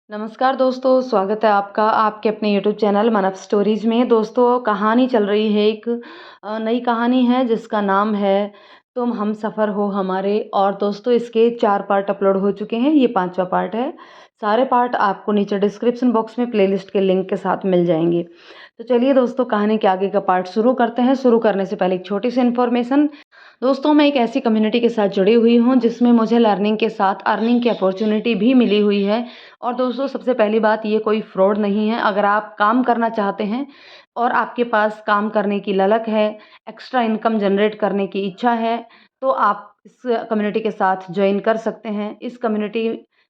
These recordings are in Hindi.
नमस्कार दोस्तों, स्वागत है आपका आपके अपने यूट्यूब चैनल मन अप स्टोरीज़ में। दोस्तों, कहानी चल रही है एक नई कहानी है जिसका नाम है तुम हमसफ़र हो हमारे। और दोस्तों, इसके 4 पार्ट अपलोड हो चुके हैं, ये 5वां पार्ट है। सारे पार्ट आपको नीचे डिस्क्रिप्शन बॉक्स में प्लेलिस्ट के लिंक के साथ मिल जाएँगे। तो चलिए दोस्तों, कहानी के आगे का पार्ट शुरू करते हैं। शुरू करने से पहले एक छोटी-सी इन्फॉर्मेशन। दोस्तों, मैं एक ऐसी कम्युनिटी के साथ जुड़ी हुई हूँ जिसमें मुझे लर्निंग के साथ अर्निंग की अपॉर्च्युनिटी भी मिली हुई है। और दोस्तों, सबसे पहली बात, ये कोई फ्रॉड नहीं है। अगर आप काम करना चाहते हैं और आपके पास काम करने की ललक है, एक्स्ट्रा इनकम जनरेट करने की इच्छा है, तो आप इस कम्युनिटी के साथ जॉइन कर सकते हैं। इस कम्युनिटी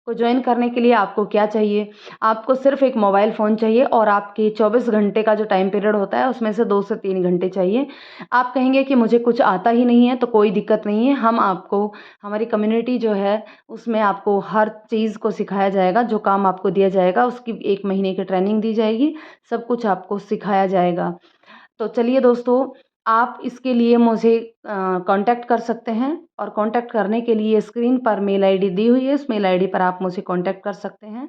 को जॉइन करने के लिए आपको क्या चाहिए? आपको सिर्फ़ एक मोबाइल फ़ोन चाहिए और आपके 24 घंटे का जो टाइम पीरियड होता है, उसमें से 2 से 3 घंटे चाहिए। आप कहेंगे कि मुझे कुछ आता ही नहीं है, तो कोई दिक्कत नहीं है। हम आपको हमारी कम्युनिटी जो है, उसमें आपको हर चीज़ को सिखाया जाएगा। जो काम आपको दिया जाएगा, उसकी 1 महीने की ट्रेनिंग दी जाएगी। सब कुछ आपको सिखाया जाएगा। तो चलिए दोस्तों, आप इसके लिए मुझे कॉन्टैक्ट कर सकते हैं और कॉन्टैक्ट करने के लिए स्क्रीन पर मेल आईडी दी हुई है। इस मेल आईडी पर आप मुझे कॉन्टैक्ट कर सकते हैं,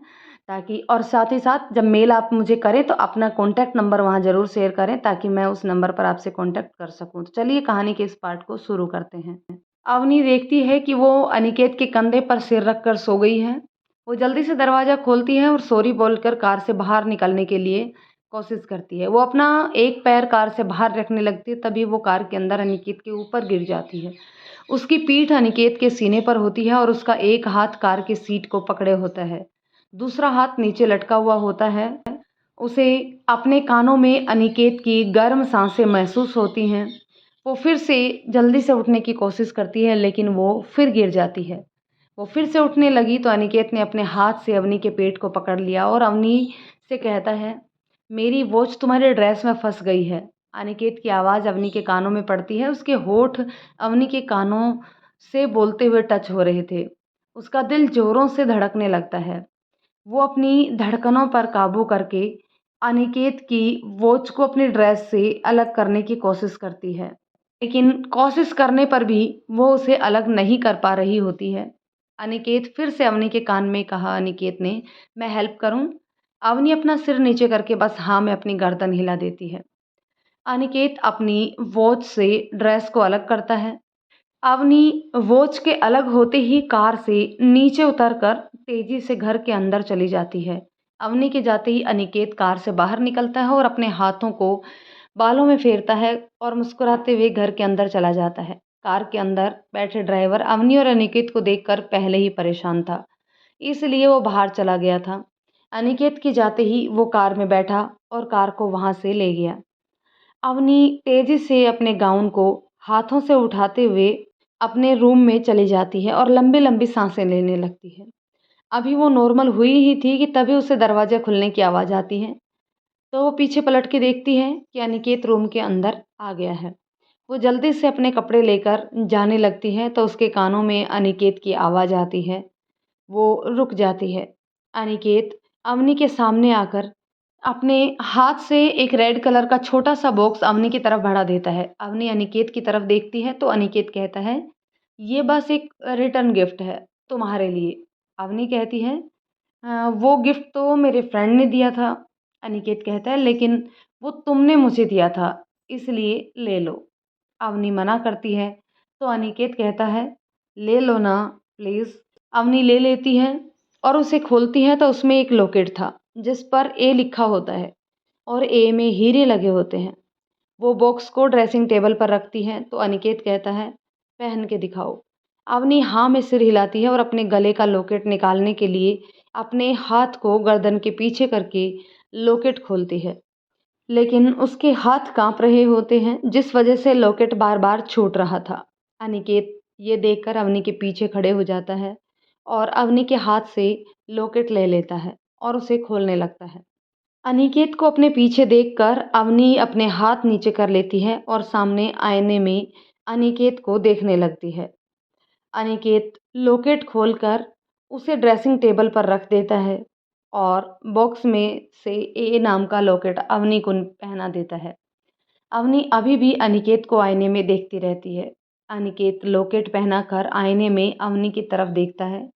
ताकि और साथ ही साथ जब मेल आप मुझे करें तो अपना कॉन्टैक्ट नंबर वहाँ ज़रूर शेयर करें, ताकि मैं उस नंबर पर आपसे कॉन्टैक्ट कर सकूँ। तो चलिए कहानी के इस पार्ट को शुरू करते हैं। अवनी देखती है कि वो अनिकेत के कंधे पर सिर रखकर सो गई है। वो जल्दी से दरवाज़ा खोलती है और सॉरी बोलकर कार से बाहर निकलने के लिए कोशिश करती है। वो अपना एक पैर कार से बाहर रखने लगती है, तभी वो कार के अंदर अनिकेत के ऊपर गिर जाती है। उसकी पीठ अनिकेत के सीने पर होती है और उसका एक हाथ कार की सीट को पकड़े होता है, दूसरा हाथ नीचे लटका हुआ होता है। उसे अपने कानों में अनिकेत की गर्म सांसें महसूस होती हैं। वो फिर से जल्दी से उठने की कोशिश करती है, लेकिन वो फिर गिर जाती है। वो फिर से उठने लगी तो अनिकेत ने अपने हाथ से अवनी के पेट को पकड़ लिया और अवनी से कहता है, मेरी वॉच तुम्हारे ड्रेस में फंस गई है। अनिकेत की आवाज़ अवनी के कानों में पड़ती है। उसके होठ अवनी के कानों से बोलते हुए टच हो रहे थे। उसका दिल जोरों से धड़कने लगता है। वो अपनी धड़कनों पर काबू करके अनिकेत की वॉच को अपनी ड्रेस से अलग करने की कोशिश करती है, लेकिन कोशिश करने पर भी वो उसे अलग नहीं कर पा रही होती है। अनिकेत फिर से अवनी के कान में कहा, अनिकेत ने, मैं हेल्प करूं? अवनी अपना सिर नीचे करके बस हाँ में अपनी गर्दन हिला देती है। अनिकेत अपनी वॉच से ड्रेस को अलग करता है। अवनी वॉच के अलग होते ही कार से नीचे उतरकर तेजी से घर के अंदर चली जाती है। अवनी के जाते ही अनिकेत कार से बाहर निकलता है और अपने हाथों को बालों में फेरता है और मुस्कुराते हुए घर के अंदर चला जाता है। कार के अंदर बैठे ड्राइवर अवनी और अनिकेत को देखकर पहले ही परेशान था, इसलिए वो बाहर चला गया था। अनिकेत के जाते ही वो कार में बैठा और कार को वहां से ले गया। अवनी तेजी से अपने गाउन को हाथों से उठाते हुए अपने रूम में चली जाती है और लंबी लंबी सांसें लेने लगती है। अभी वो नॉर्मल हुई ही थी कि तभी उसे दरवाज़ा खुलने की आवाज़ आती है। तो वो पीछे पलट के देखती है कि अनिकेत रूम के अंदर आ गया है। वो जल्दी से अपने कपड़े लेकर जाने लगती है तो उसके कानों में अनिकेत की आवाज़ आती है। वो रुक जाती है। अनिकेत अवनी के सामने आकर अपने हाथ से एक रेड कलर का छोटा-सा बॉक्स अवनी की तरफ बढ़ा देता है। अवनी अनिकेत की तरफ देखती है तो अनिकेत कहता है, "ये बस एक रिटर्न गिफ्ट है तुम्हारे लिए।" अवनी कहती है, "वो गिफ्ट तो मेरे फ्रेंड ने दिया था।" अनिकेत कहता है, "लेकिन वो तुमने मुझे दिया था, इसलिए ले लो।" अवनी मना करती है तो अनिकेत कहता है, "ले लो ना प्लीज़।" अवनी ले लेती है और उसे खोलती है तो उसमें एक लॉकेट था जिस पर ए लिखा होता है और ए में हीरे लगे होते हैं। वो बॉक्स को ड्रेसिंग टेबल पर रखती है तो अनिकेत कहता है, पहन के दिखाओ। अवनी हाँ में सिर हिलाती है और अपने गले का लॉकेट निकालने के लिए अपने हाथ को गर्दन के पीछे करके लॉकेट खोलती है, लेकिन उसके हाथ कांप रहे होते हैं जिस वजह से लॉकेट बार बार छूट रहा था। अनिकेत ये देखकर अवनी के पीछे खड़े हो जाता है और अवनी के हाथ से लॉकेट ले लेता है और उसे खोलने लगता है। अनिकेत को अपने पीछे देखकर अवनी अपने हाथ नीचे कर लेती है और सामने आईने में अनिकेत को देखने लगती है। अनिकेत लॉकेट खोलकर उसे ड्रेसिंग टेबल पर रख देता है और बॉक्स में से ए नाम का लॉकेट अवनी को पहना देता है। अवनी अभी भी अनिकेत को आईने में देखती रहती है। अनिकेत लॉकेट पहनाकर आईने में अवनी की तरफ देखता है।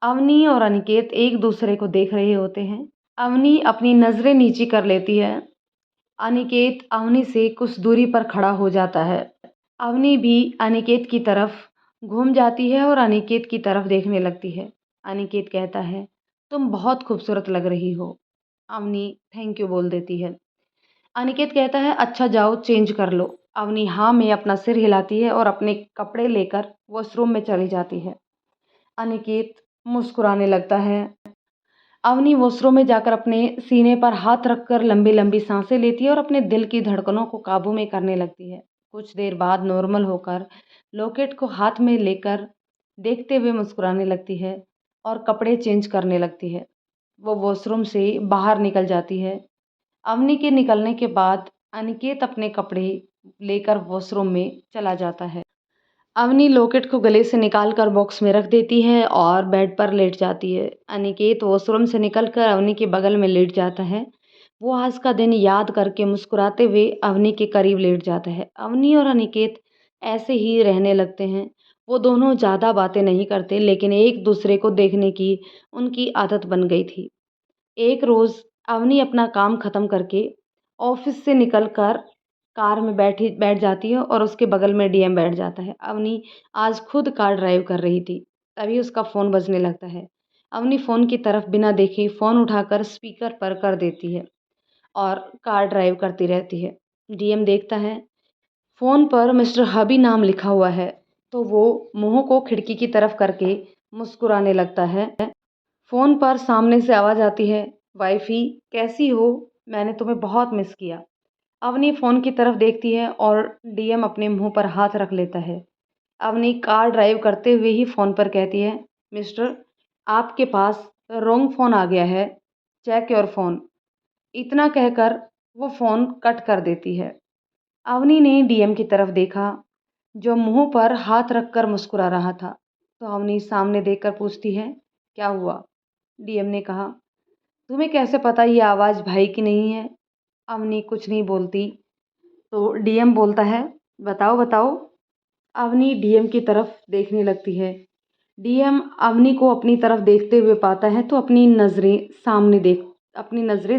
अवनी और अनिकेत एक दूसरे को देख रहे होते हैं। अवनी अपनी नज़रें नीची कर लेती है। अनिकेत अवनी से कुछ दूरी पर खड़ा हो जाता है। अवनी भी अनिकेत की तरफ घूम जाती है और अनिकेत की तरफ देखने लगती है। अनिकेत कहता है, तुम बहुत खूबसूरत लग रही हो। अवनी थैंक यू बोल देती है। अनिकेत कहता है, अच्छा जाओ चेंज कर लो। अवनी हाँ में अपना सिर हिलाती है और अपने कपड़े लेकर वॉशरूम में चली जाती है। अनिकेत मुस्कुराने लगता है। अवनी वॉशरूम में जाकर अपने सीने पर हाथ रखकर लंबी लंबी सांसें लेती है और अपने दिल की धड़कनों को काबू में करने लगती है। कुछ देर बाद नॉर्मल होकर लॉकेट को हाथ में लेकर देखते हुए मुस्कुराने लगती है और कपड़े चेंज करने लगती है। वो वॉशरूम से बाहर निकल जाती है। अवनी के निकलने के बाद अनिकेत अपने कपड़े लेकर वॉशरूम में चला जाता है। अवनी लॉकेट को गले से निकालकर बॉक्स में रख देती है और बेड पर लेट जाती है। अनिकेत वॉशरूम से निकलकर अवनी के बगल में लेट जाता है। वो आज का दिन याद करके मुस्कुराते हुए अवनी के करीब लेट जाता है। अवनी और अनिकेत ऐसे ही रहने लगते हैं। वो दोनों ज़्यादा बातें नहीं करते, लेकिन एक दूसरे को देखने की उनकी आदत बन गई थी। एक रोज़ अवनी अपना काम ख़त्म करके ऑफिस से निकलकर कार में बैठ जाती है और उसके बगल में डीएम बैठ जाता है। अवनी आज खुद कार ड्राइव कर रही थी, तभी उसका फ़ोन बजने लगता है। अवनी फ़ोन की तरफ बिना देखे फ़ोन उठाकर स्पीकर पर कर देती है और कार ड्राइव करती रहती है। डीएम देखता है फ़ोन पर मिस्टर हबी नाम लिखा हुआ है, तो वो मुँह को खिड़की की तरफ करके मुस्कुराने लगता है। फ़ोन पर सामने से आवाज़ आती है, वाइफ़ी कैसी हो? मैंने तुम्हें बहुत मिस किया। अवनी फ़ोन की तरफ देखती है और डीएम अपने मुँह पर हाथ रख लेता है। अवनी कार ड्राइव करते हुए ही फ़ोन पर कहती है, मिस्टर आपके पास रॉन्ग फ़ोन आ गया है, चेक योर फ़ोन। इतना कहकर वो फ़ोन कट कर देती है। अवनी ने डीएम की तरफ देखा, जो मुँह पर हाथ रखकर मुस्कुरा रहा था। तो अवनी सामने देखकर पूछती है, क्या हुआ? डीएम ने कहा, तुम्हें कैसे पता ये आवाज़ भाई की नहीं है? अवनी कुछ नहीं बोलती। तो डीएम बोलता है, बताओ बताओ। अवनी डीएम की तरफ देखने लगती है। डीएम अवनी को अपनी तरफ देखते हुए पाता है तो अपनी नज़रें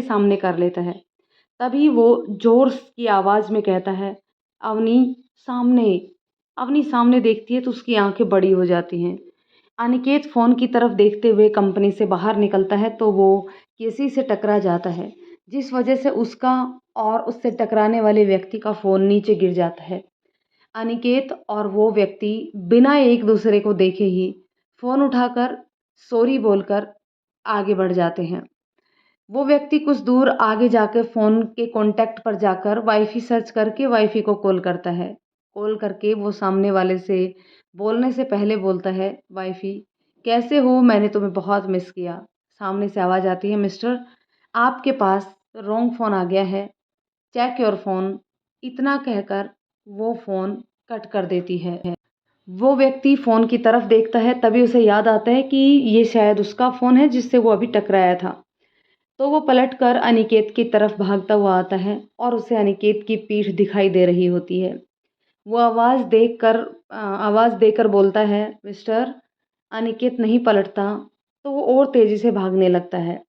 सामने कर लेता है। तभी वो जोर की आवाज़ में कहता है, अवनी सामने। अवनी सामने देखती है तो उसकी आंखें बड़ी हो जाती हैं। अनिकेत फ़ोन की तरफ देखते हुए कंपनी से बाहर निकलता है तो वो किसी से टकरा जाता है, जिस वजह से उसका और उससे टकराने वाले व्यक्ति का फ़ोन नीचे गिर जाता है। अनिकेत और वो व्यक्ति बिना एक दूसरे को देखे ही फ़ोन उठाकर सॉरी बोलकर आगे बढ़ जाते हैं। वो व्यक्ति कुछ दूर आगे जाकर फ़ोन के कॉन्टैक्ट पर जाकर वाईफ़ी सर्च करके वाईफ़ी को कॉल करता है। कॉल करके वो सामने वाले से बोलने से पहले बोलता है, वाईफ़ी कैसे हो? मैंने तुम्हें बहुत मिस किया। सामने से आवाज़ आती है, मिस्टर आपके पास रॉन्ग फ़ोन आ गया है, चेक योर फ़ोन। इतना कहकर वो फ़ोन कट कर देती है। वो व्यक्ति फ़ोन की तरफ देखता है, तभी उसे याद आता है कि ये शायद उसका फ़ोन है जिससे वो अभी टकराया था। तो वो पलटकर अनिकेत की तरफ भागता हुआ आता है और उसे अनिकेत की पीठ दिखाई दे रही होती है। वो आवाज़ देकर बोलता है, मिस्टर। अनिकेत नहीं पलटता, तो वो और तेज़ी से भागने लगता है।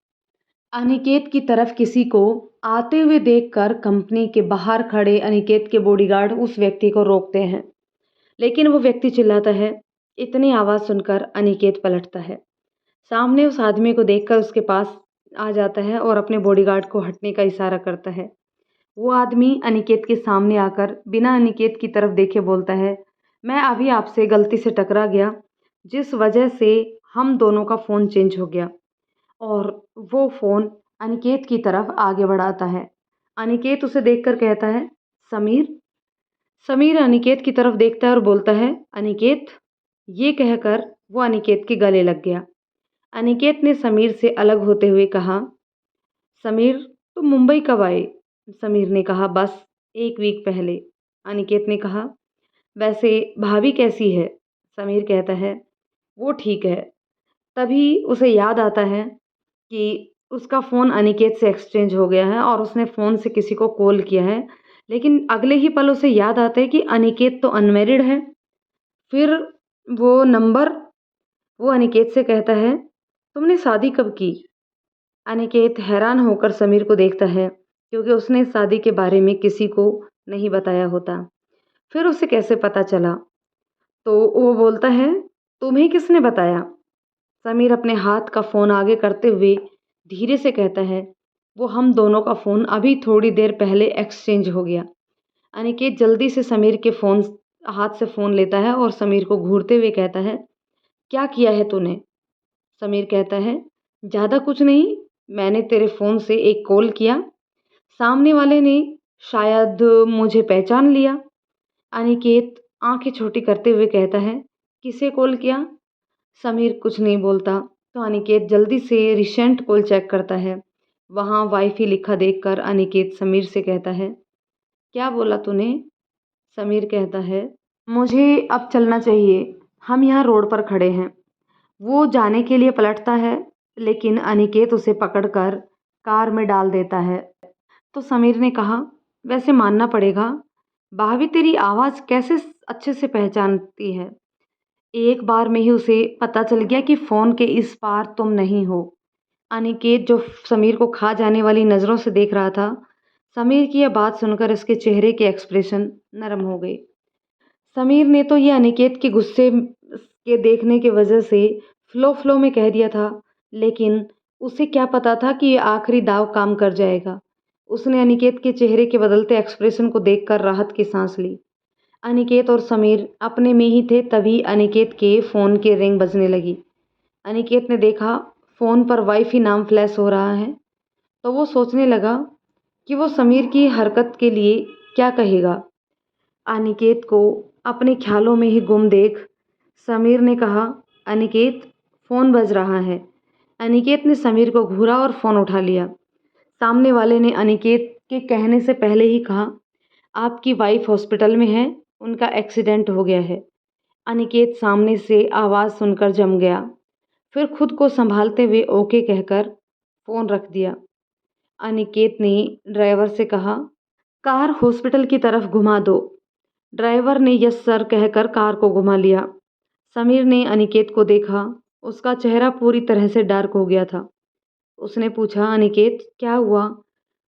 अनिकेत की तरफ किसी को आते हुए देखकर कंपनी के बाहर खड़े अनिकेत के बॉडीगार्ड उस व्यक्ति को रोकते हैं, लेकिन वो व्यक्ति चिल्लाता है। इतनी आवाज़ सुनकर अनिकेत पलटता है। सामने उस आदमी को देखकर उसके पास आ जाता है और अपने बॉडीगार्ड को हटने का इशारा करता है। वो आदमी अनिकेत के सामने आकर बिना अनिकेत की तरफ देखे बोलता है, मैं अभी आपसे गलती से टकरा गया, जिस वजह से हम दोनों का फ़ोन चेंज हो गया। और वो फ़ोन अनिकेत की तरफ आगे बढ़ाता है। अनिकेत उसे देखकर कहता है, समीर। समीर अनिकेत की तरफ देखता है और बोलता है, अनिकेत। ये कहकर वो अनिकेत के गले लग गया। अनिकेत ने समीर से अलग होते हुए कहा, समीर तुम मुंबई कब आए? समीर ने कहा, बस 1 वीक पहले। अनिकेत ने कहा, वैसे भाभी कैसी है? समीर कहता है, वो ठीक है। तभी उसे याद आता है कि उसका फ़ोन अनिकेत से एक्सचेंज हो गया है और उसने फ़ोन से किसी को कॉल किया है, लेकिन अगले ही पल उसे याद आता है कि अनिकेत तो अनमैरिड है। फिर वो नंबर वो अनिकेत से कहता है, तुमने शादी कब की? अनिकेत हैरान होकर समीर को देखता है, क्योंकि उसने शादी के बारे में किसी को नहीं बताया होता। फिर उसे कैसे पता चला? तो वो बोलता है, तुम्हें किसने बताया? समीर अपने हाथ का फ़ोन आगे करते हुए धीरे से कहता है, वो हम दोनों का फ़ोन अभी थोड़ी देर पहले एक्सचेंज हो गया। अनिकेत जल्दी से समीर के फ़ोन हाथ से फ़ोन लेता है और समीर को घूरते हुए कहता है, क्या किया है तूने? समीर कहता है, ज़्यादा कुछ नहीं, मैंने तेरे फ़ोन से एक कॉल किया, सामने वाले ने शायद मुझे पहचान लिया। अनिकेत आंखें छोटी करते हुए कहता है, किसे कॉल किया? समीर कुछ नहीं बोलता, तो अनिकेत जल्दी से रिसेंट कॉल चेक करता है। वहाँ वाईफाई लिखा देखकर अनिकेत समीर से कहता है, क्या बोला तूने? समीर कहता है, मुझे अब चलना चाहिए, हम यहाँ रोड पर खड़े हैं। वो जाने के लिए पलटता है, लेकिन अनिकेत उसे पकड़कर कार में डाल देता है। तो समीर ने कहा, वैसे मानना पड़ेगा, भाभी तेरी आवाज़ कैसे अच्छे से पहचानती है। एक बार में ही उसे पता चल गया कि फ़ोन के इस पार तुम नहीं हो। अनिकेत जो समीर को खा जाने वाली नज़रों से देख रहा था, समीर की यह बात सुनकर उसके चेहरे के एक्सप्रेशन नरम हो गए। समीर ने तो ये अनिकेत के गुस्से के देखने की वजह से फ़्लो में कह दिया था, लेकिन उसे क्या पता था कि ये आखिरी दाँव काम कर जाएगा। उसने अनिकेत के चेहरे के बदलते एक्सप्रेशन को देखकर राहत की सांस ली। अनिकेत और समीर अपने में ही थे, तभी अनिकेत के फ़ोन की रिंग बजने लगी। अनिकेत ने देखा फ़ोन पर वाईफाई नाम फ्लैश हो रहा है, तो वो सोचने लगा कि वो समीर की हरकत के लिए क्या कहेगा। अनिकेत को अपने ख्यालों में ही गुम देख समीर ने कहा, अनिकेत, फ़ोन बज रहा है। अनिकेत ने समीर को घूरा और फ़ोन उठा लिया। सामने वाले ने अनिकेत के कहने से पहले ही कहा, आपकी वाइफ हॉस्पिटल में है, उनका एक्सीडेंट हो गया है। अनिकेत सामने से आवाज़ सुनकर जम गया, फिर खुद को संभालते हुए ओके कहकर फ़ोन रख दिया। अनिकेत ने ड्राइवर से कहा, कार हॉस्पिटल की तरफ घुमा दो। ड्राइवर ने यस सर कहकर कार को घुमा लिया। समीर ने अनिकेत को देखा, उसका चेहरा पूरी तरह से डार्क हो गया था। उसने पूछा, अनिकेत क्या हुआ?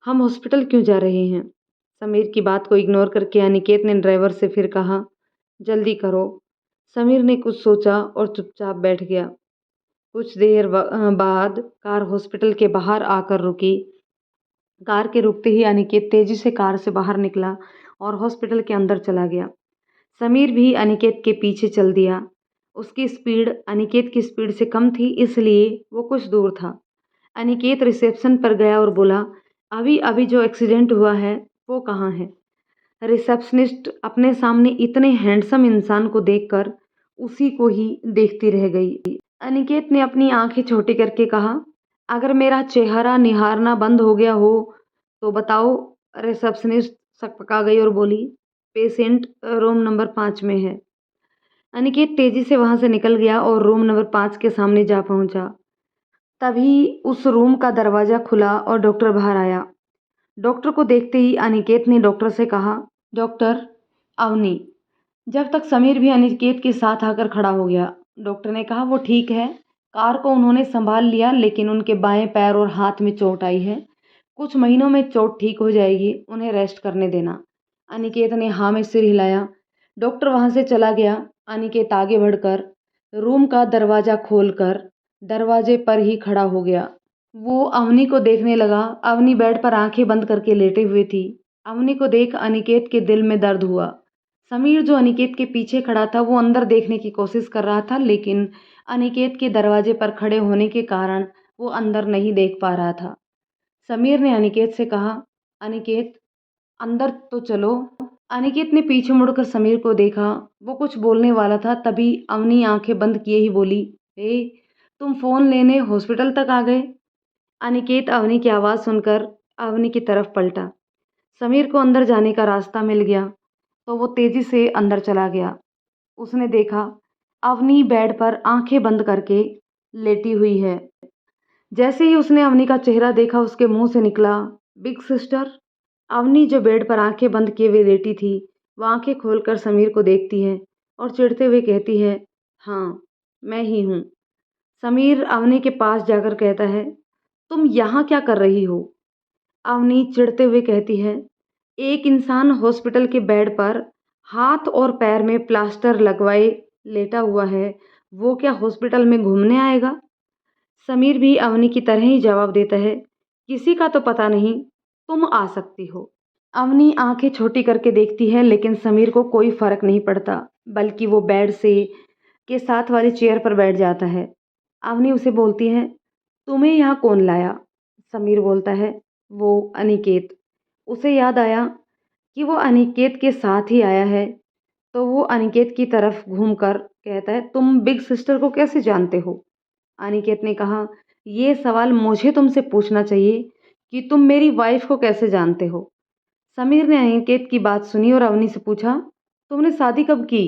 हम हॉस्पिटल क्यों जा रहे हैं? समीर की बात को इग्नोर करके अनिकेत ने ड्राइवर से फिर कहा, जल्दी करो। समीर ने कुछ सोचा और चुपचाप बैठ गया। कुछ देर बाद कार हॉस्पिटल के बाहर आकर रुकी। कार के रुकते ही अनिकेत तेजी से कार से बाहर निकला और हॉस्पिटल के अंदर चला गया। समीर भी अनिकेत के पीछे चल दिया। उसकी स्पीड अनिकेत की स्पीड से कम थी, इसलिए वो कुछ दूर था। अनिकेत रिसेप्शन पर गया और बोला, अभी अभी जो एक्सीडेंट हुआ है वो कहाँ है? रिसेप्शनिस्ट अपने सामने इतने हैंडसम इंसान को देखकर उसी को ही देखती रह गई। अनिकेत ने अपनी आंखें छोटी करके कहा, अगर मेरा चेहरा निहारना बंद हो गया हो तो बताओ। रिसेप्शनिस्ट सकपका गई और बोली, पेशेंट रूम नंबर 5 में है। अनिकेत तेजी से वहां से निकल गया और रूम नंबर 5 के सामने जा पहुंचा। तभी उस रूम का दरवाजा खुला और डॉक्टर बाहर आया। डॉक्टर को देखते ही अनिकेत ने डॉक्टर से कहा, डॉक्टर अवनी। जब तक समीर भी अनिकेत के साथ आकर खड़ा हो गया। डॉक्टर ने कहा, वो ठीक है, कार को उन्होंने संभाल लिया, लेकिन उनके बाएं पैर और हाथ में चोट आई है। कुछ महीनों में चोट ठीक हो जाएगी, उन्हें रेस्ट करने देना। अनिकेत ने हाँ में सिर हिलाया। डॉक्टर वहां से चला गया। अनिकेत आगे बढ़कर रूम का दरवाजा खोलकर दरवाजे पर ही खड़ा हो गया। वो अवनी को देखने लगा। अवनी बेड पर आंखें बंद करके लेटे हुए थी। अवनी को देख अनिकेत के दिल में दर्द हुआ। समीर जो अनिकेत के पीछे खड़ा था, वो अंदर देखने की कोशिश कर रहा था, लेकिन अनिकेत के दरवाजे पर खड़े होने के कारण वो अंदर नहीं देख पा रहा था। समीर ने अनिकेत से कहा, अनिकेत अंदर तो चलो। अनिकेत ने पीछे मुड़कर समीर को देखा। वो कुछ बोलने वाला था, तभी अवनी आंखें बंद किए ही बोली, ए, तुम फोन लेने हॉस्पिटल तक आ गए? अनिकेत अवनी की आवाज़ सुनकर अवनी की तरफ पलटा। समीर को अंदर जाने का रास्ता मिल गया, तो वो तेजी से अंदर चला गया। उसने देखा अवनी बेड पर आंखें बंद करके लेटी हुई है। जैसे ही उसने अवनी का चेहरा देखा, उसके मुंह से निकला, बिग सिस्टर। अवनी जो बेड पर आंखें बंद किए हुए लेटी थी, वो आंखें खोलकर समीर को देखती है और चिढ़ते हुए कहती है, हाँ मैं ही हूँ। समीर अवनी के पास जाकर कहता है, तुम यहाँ क्या कर रही हो? अवनी चिढ़ते हुए कहती है, एक इंसान हॉस्पिटल के बेड पर हाथ और पैर में प्लास्टर लगवाए लेटा हुआ है, वो क्या हॉस्पिटल में घूमने आएगा? समीर भी अवनी की तरह ही जवाब देता है, किसी का तो पता नहीं, तुम आ सकती हो। अवनी आंखें छोटी करके देखती है लेकिन समीर को कोई फर्क नहीं पड़ता, बल्कि वो बेड से के साथ वाली चेयर पर बैठ जाता है। अवनी उसे बोलती है, तुम्हें यहाँ कौन लाया? समीर बोलता है, वो अनिकेत। उसे याद आया कि वो अनिकेत के साथ ही आया है, तो वो अनिकेत की तरफ घूमकर कहता है, तुम बिग सिस्टर को कैसे जानते हो? अनिकेत ने कहा, ये सवाल मुझे तुमसे पूछना चाहिए कि तुम मेरी वाइफ को कैसे जानते हो? समीर ने अनिकेत की बात सुनी और अवनी से पूछा, तुमने शादी कब की?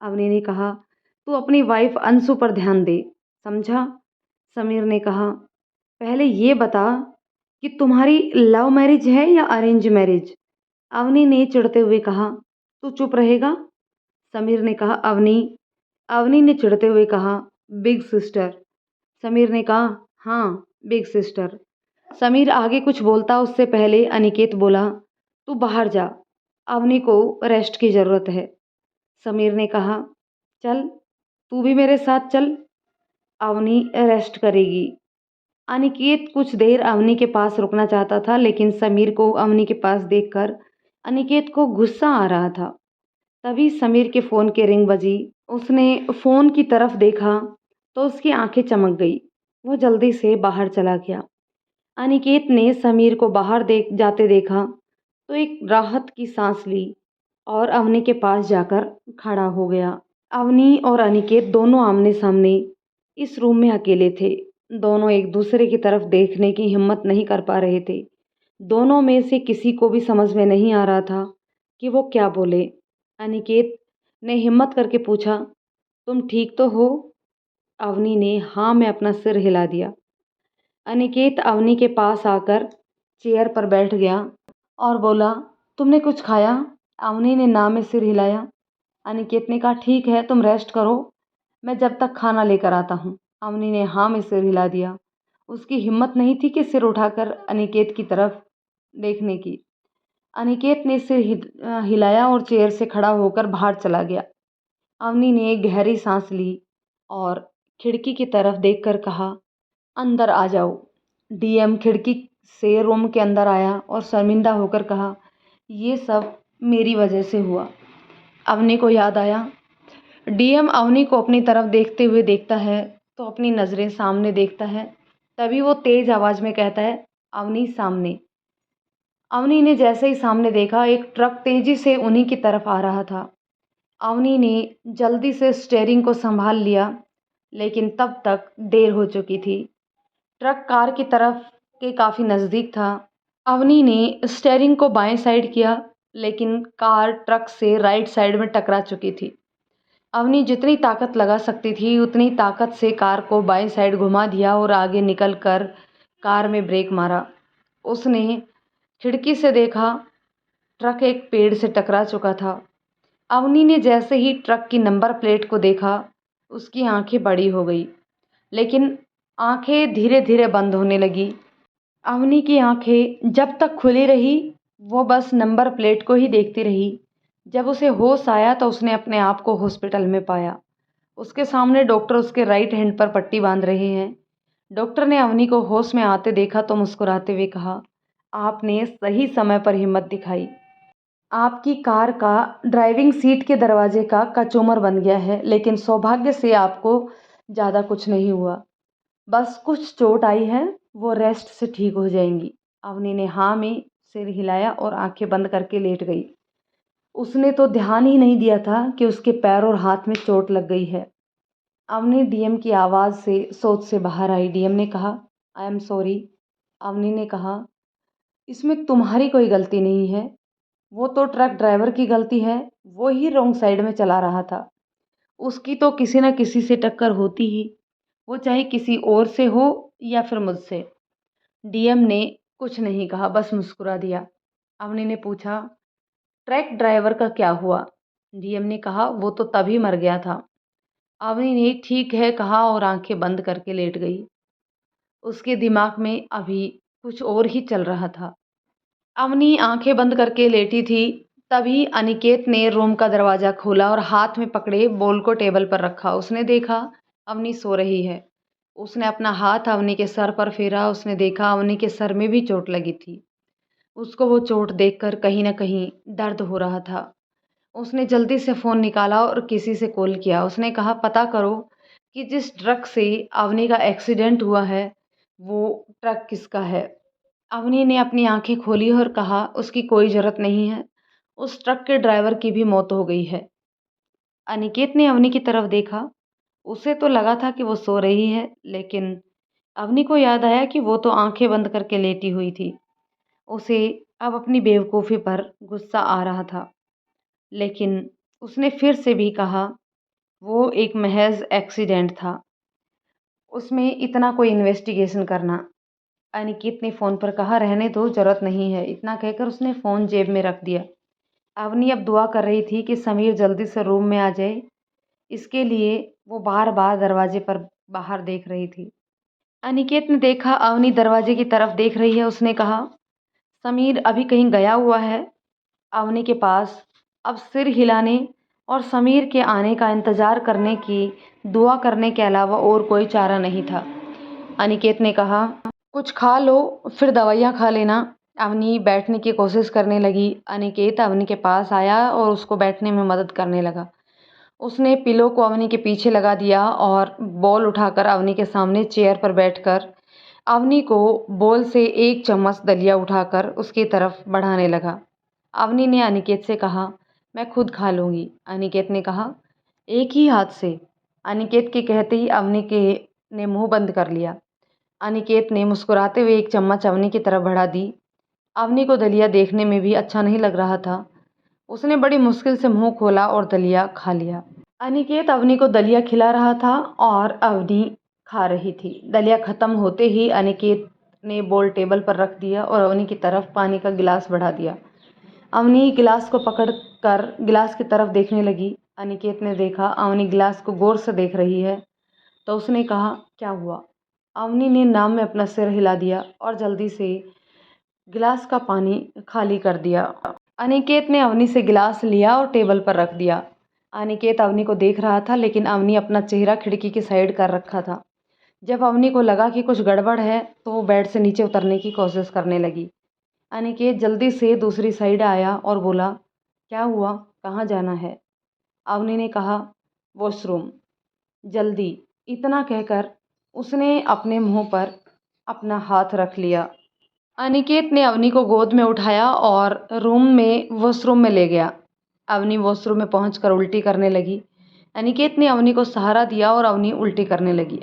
अवनी ने कहा, तू अपनी वाइफ अंशु पर ध्यान दे, समझा? समीर ने कहा, पहले ये बता कि तुम्हारी लव मैरिज है या अरेंज मैरिज? अवनी ने चिढ़ते हुए कहा, तू चुप रहेगा? समीर ने कहा, अवनी। अवनी ने चिढ़ते हुए कहा, बिग सिस्टर। समीर ने कहा, हाँ, बिग सिस्टर। समीर आगे कुछ बोलता उससे पहले अनिकेत बोला, तू बाहर जा, अवनी को रेस्ट की ज़रूरत है। समीर ने कहा, चल, तू भी मेरे साथ चल, अवनी रेस्ट करेगी। अनिकेत कुछ देर अवनी के पास रुकना चाहता था, लेकिन समीर को अवनी के पास देखकर अनिकेत को गुस्सा आ रहा था। तभी समीर के फ़ोन की रिंग बजी। उसने फ़ोन की तरफ देखा तो उसकी आंखें चमक गई। वो जल्दी से बाहर चला गया। अनिकेत ने समीर को बाहर देख जाते देखा तो एक राहत की सांस ली और अवनी के पास जाकर खड़ा हो गया। अवनी और अनिकेत दोनों आमने सामने इस रूम में अकेले थे। दोनों एक दूसरे की तरफ देखने की हिम्मत नहीं कर पा रहे थे। दोनों में से किसी को भी समझ में नहीं आ रहा था कि वो क्या बोले। अनिकेत ने हिम्मत करके पूछा, तुम ठीक तो हो? अवनी ने हाँ में अपना सिर हिला दिया। अनिकेत अवनी के पास आकर चेयर पर बैठ गया और बोला, तुमने कुछ खाया? अवनी ने ना में सिर हिलाया। अनिकेत ने कहा, ठीक है, तुम रेस्ट करो, मैं जब तक खाना लेकर आता हूँ। अवनी ने हाँ में सिर हिला दिया। उसकी हिम्मत नहीं थी कि सिर उठाकर अनिकेत की तरफ देखने की। अनिकेत ने सिर हिलाया और चेयर से खड़ा होकर बाहर चला गया। अवनी ने एक गहरी सांस ली और खिड़की की तरफ देखकर कहा, अंदर आ जाओ। डीएम खिड़की से रूम के अंदर आया और शर्मिंदा होकर कहा, ये सब मेरी वजह से हुआ। अवनी को याद आया। डीएम अवनी को अपनी तरफ देखते हुए देखता है तो अपनी नज़रें सामने देखता है। तभी वो तेज आवाज़ में कहता है, अवनी सामने। अवनी ने जैसे ही सामने देखा, एक ट्रक तेजी से उन्हीं की तरफ आ रहा था। अवनी ने जल्दी से स्टीयरिंग को संभाल लिया, लेकिन तब तक देर हो चुकी थी। ट्रक कार की तरफ के काफ़ी नज़दीक था। अवनी ने स्टीयरिंग को बाएं साइड किया, लेकिन कार ट्रक से राइट साइड में टकरा चुकी थी। अवनी जितनी ताकत लगा सकती थी उतनी ताकत से कार को बाएं साइड घुमा दिया और आगे निकलकर कार में ब्रेक मारा। उसने खिड़की से देखा, ट्रक एक पेड़ से टकरा चुका था। अवनी ने जैसे ही ट्रक की नंबर प्लेट को देखा, उसकी आंखें बड़ी हो गई, लेकिन आंखें धीरे धीरे बंद होने लगी। अवनी की आंखें जब तक खुली रही, वो बस नंबर प्लेट को ही देखती रही। जब उसे होश आया तो उसने अपने आप को हॉस्पिटल में पाया। उसके सामने डॉक्टर उसके राइट हैंड पर पट्टी बांध रहे हैं। डॉक्टर ने अवनी को होश में आते देखा तो मुस्कुराते हुए कहा, आपने सही समय पर हिम्मत दिखाई। आपकी कार का ड्राइविंग सीट के दरवाजे का कचूमर बन गया है, लेकिन सौभाग्य से आपको ज़्यादा कुछ नहीं हुआ। बस कुछ चोट आई है, वो रेस्ट से ठीक हो जाएंगी। अवनी ने हाँ में सिर हिलाया और आंखें बंद करके लेट गई। उसने तो ध्यान ही नहीं दिया था कि उसके पैर और हाथ में चोट लग गई है। अवनी डीएम की आवाज़ से सोच से बाहर आई। डीएम ने कहा, आई एम सॉरी। अवनी ने कहा, इसमें तुम्हारी कोई गलती नहीं है, वो तो ट्रक ड्राइवर की गलती है, वो ही रॉन्ग साइड में चला रहा था। उसकी तो किसी न किसी से टक्कर होती ही, वो चाहे किसी और से हो या फिर मुझसे। डीएम ने कुछ नहीं कहा, बस मुस्कुरा दिया। अवनी ने पूछा, ट्रक ड्राइवर का क्या हुआ? डीएम ने कहा, वो तो तभी मर गया था। अवनी ने ठीक है कहा और आंखें बंद करके लेट गई। उसके दिमाग में अभी कुछ और ही चल रहा था। अवनी आंखें बंद करके लेटी थी, तभी अनिकेत ने रूम का दरवाज़ा खोला और हाथ में पकड़े बॉल को टेबल पर रखा। उसने देखा अवनी सो रही है। उसने अपना हाथ अवनी के सर पर फेरा। उसने देखा अवनी के सर में भी चोट लगी थी। उसको वो चोट देखकर कहीं न कहीं दर्द हो रहा था। उसने जल्दी से फ़ोन निकाला और किसी से कॉल किया। उसने कहा, "पता करो कि जिस ट्रक से अवनी का एक्सीडेंट हुआ है, वो ट्रक किसका है?" अवनी ने अपनी आँखें खोली और कहा, "उसकी कोई ज़रूरत नहीं है। उस ट्रक के ड्राइवर की भी मौत हो गई है।" अनिकेत ने अवनी की तरफ देखा। उसे तो लगा था कि वो सो रही है, लेकिन अवनी को याद आया कि वो तो आँखें बंद करके लेटी हुई थी। उसे अब अपनी बेवकूफ़ी पर गुस्सा आ रहा था, लेकिन उसने फिर से भी कहा, "वो एक महज़ एक्सीडेंट था। उसमें इतना कोई इन्वेस्टिगेशन करना।" अनिकेत ने फ़ोन पर कहा, "रहने दो, ज़रूरत नहीं है।" इतना कहकर उसने फ़ोन जेब में रख दिया। अवनी अब दुआ कर रही थी कि समीर जल्दी से रूम में आ जाए। इसके लिए वो बार-बार दरवाजे पर बाहर देख रही थी। अनिकेत ने देखा अवनी दरवाजे की तरफ देख रही है। उसने कहा, "समीर अभी कहीं गया हुआ है?" अवनी के पास अब सिर हिलाने और समीर के आने का इंतज़ार करने की दुआ करने के अलावा और कोई चारा नहीं था। अनिकेत ने कहा, "कुछ खा लो, फिर दवाइयाँ खा लेना।" अवनी बैठने की कोशिश करने लगी। अनिकेत अवनी के पास आया और उसको बैठने में मदद करने लगा। उसने पिलो को अवनी के पीछे लगा दिया और बॉल उठाकर अवनी के सामने चेयर पर बैठकर अवनी को बॉल से एक चम्मच दलिया उठाकर उसकी तरफ बढ़ाने लगा। अवनी ने अनिकेत से कहा, "मैं खुद खा लूँगी।" अनिकेत ने कहा, "एक ही हाथ से।" अनिकेत के कहते ही अवनी के ने मुँह बंद कर लिया। अनिकेत ने मुस्कुराते हुए एक चम्मच अवनी की तरफ बढ़ा दी। अवनी को दलिया देखने में भी अच्छा नहीं लग रहा था। उसने बड़ी मुश्किल से मुँह खोला और दलिया खा लिया। अनिकेत अवनी को दलिया खिला रहा था और अवनी खा रही थी। दलिया खत्म होते ही अनिकेत ने बोल टेबल पर रख दिया और अवनी की तरफ पानी का गिलास बढ़ा दिया। अवनी गिलास को पकड़कर गिलास की तरफ देखने लगी। अनिकेत ने देखा अवनी गिलास को गौर से देख रही है, तो उसने कहा, "क्या हुआ?" अवनी ने नाम में अपना सिर हिला दिया और जल्दी से गिलास का पानी खाली कर दिया। अनिकेत ने अवनी से गिलास लिया और टेबल पर रख दिया। अनिकेत अवनी को देख रहा था, लेकिन अवनी अपना चेहरा खिड़की की साइड कर रखा था। जब अवनी को लगा कि कुछ गड़बड़ है, तो वो बेड से नीचे उतरने की कोशिश करने लगी। अनिकेत जल्दी से दूसरी साइड आया और बोला, "क्या हुआ? कहाँ जाना है?" अवनी ने कहा, "वॉशरूम, जल्दी।" इतना कहकर उसने अपने मुंह पर अपना हाथ रख लिया। अनिकेत ने अवनी को गोद में उठाया और रूम में वॉशरूम में ले गया। अवनी वॉशरूम में पहुंचकर उल्टी करने लगी। अनिकेत ने अवनी को सहारा दिया और अवनी उल्टी करने लगी।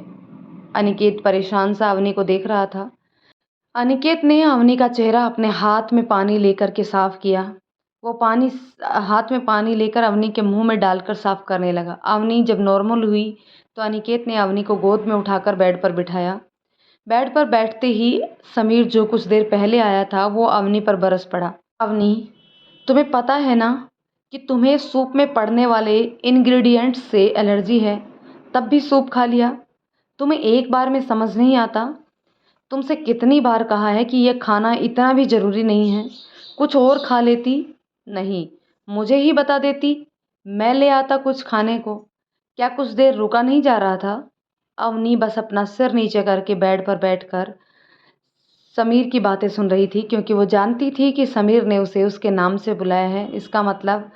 अनिकेत परेशान सा अवनी को देख रहा था। अनिकेत ने अवनी का चेहरा अपने हाथ में पानी लेकर के साफ किया। वो हाथ में पानी लेकर अवनी के मुंह में डालकर साफ करने लगा। अवनी जब नॉर्मल हुई तो अनिकेत ने अवनी को गोद में उठाकर बेड पर बिठाया। बेड पर बैठते ही समीर जो कुछ देर पहले आया था वो अवनी पर बरस पड़ा। "अवनी, तुम्हें पता है ना कि तुम्हें सूप में पड़ने वाले इंग्रेडिएंट्स से एलर्जी है, तब भी सूप खा लिया। तुम्हें एक बार में समझ नहीं आता? तुमसे कितनी बार कहा है कि यह खाना इतना भी ज़रूरी नहीं है, कुछ और खा लेती। नहीं, मुझे ही बता देती, मैं ले आता कुछ खाने को। क्या कुछ देर रुका नहीं जा रहा था?" अवनी बस अपना सिर नीचे करके बेड पर बैठकर समीर की बातें सुन रही थी, क्योंकि वो जानती थी कि समीर ने उसे उसके नाम से बुलाया है। इसका मतलब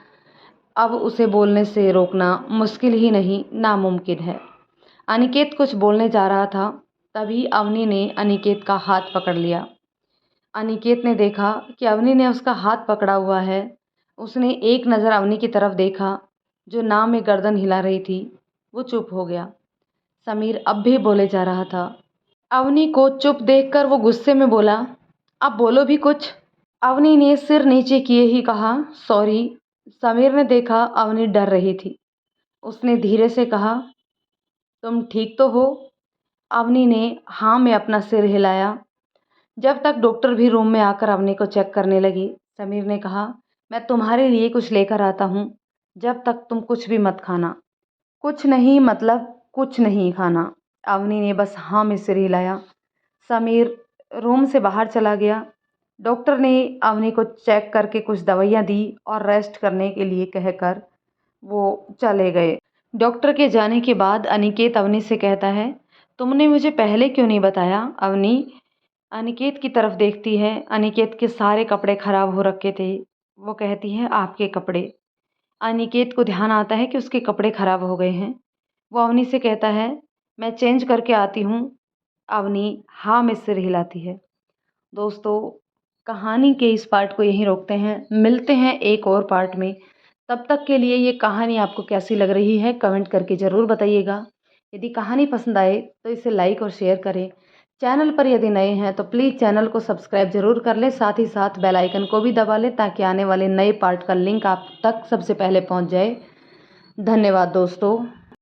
अब उसे बोलने से रोकना मुश्किल ही नहीं, नामुमकिन है। अनिकेत कुछ बोलने जा रहा था, तभी अवनी ने अनिकेत का हाथ पकड़ लिया। अनिकेत ने देखा कि अवनी ने उसका हाथ पकड़ा हुआ है। उसने एक नज़र अवनी की तरफ देखा, जो नाव में गर्दन हिला रही थी। वो चुप हो गया। समीर अब भी बोले जा रहा था। अवनी को चुप देखकर वो गुस्से में बोला, "अब बोलो भी कुछ।" अवनी ने सिर नीचे किए ही कहा, "सॉरी।" समीर ने देखा अवनी डर रही थी। उसने धीरे से कहा, "तुम ठीक तो हो?" अवनी ने हाँ में अपना सिर हिलाया। जब तक डॉक्टर भी रूम में आकर अवनी को चेक करने लगी, समीर ने कहा, "मैं तुम्हारे लिए कुछ लेकर आता हूँ, जब तक तुम कुछ भी मत खाना।" कुछ नहीं मतलब कुछ नहीं खाना। अवनी ने बस हाँ में सिर हिलाया। समीर रूम से बाहर चला गया। डॉक्टर ने अवनी को चेक करके कुछ दवाइयाँ दी और रेस्ट करने के लिए कहकर वो चले गए। डॉक्टर के जाने के बाद अनिकेत अवनी से कहता है, तुमने मुझे पहले क्यों नहीं बताया? अवनी अनिकेत की तरफ देखती है। अनिकेत के सारे कपड़े खराब हो रखे थे। वो कहती है, आपके कपड़े? अनिकेत को ध्यान आता है कि उसके कपड़े खराब हो गए हैं। वो अवनी से कहता है, मैं चेंज करके आती हूँ। अवनी हाँ में सिर हिलाती है। दोस्तों, कहानी के इस पार्ट को यहीं रोकते हैं। मिलते हैं एक और पार्ट में। तब तक के लिए ये कहानी आपको कैसी लग रही है कमेंट करके ज़रूर बताइएगा। यदि कहानी पसंद आए तो इसे लाइक और शेयर करें। चैनल पर यदि नए हैं तो प्लीज़ चैनल को सब्सक्राइब ज़रूर कर लें। साथ ही साथ बेल आइकन को भी दबा लें ताकि आने वाले नए पार्ट का लिंक आप तक सबसे पहले पहुंच जाए। धन्यवाद दोस्तों।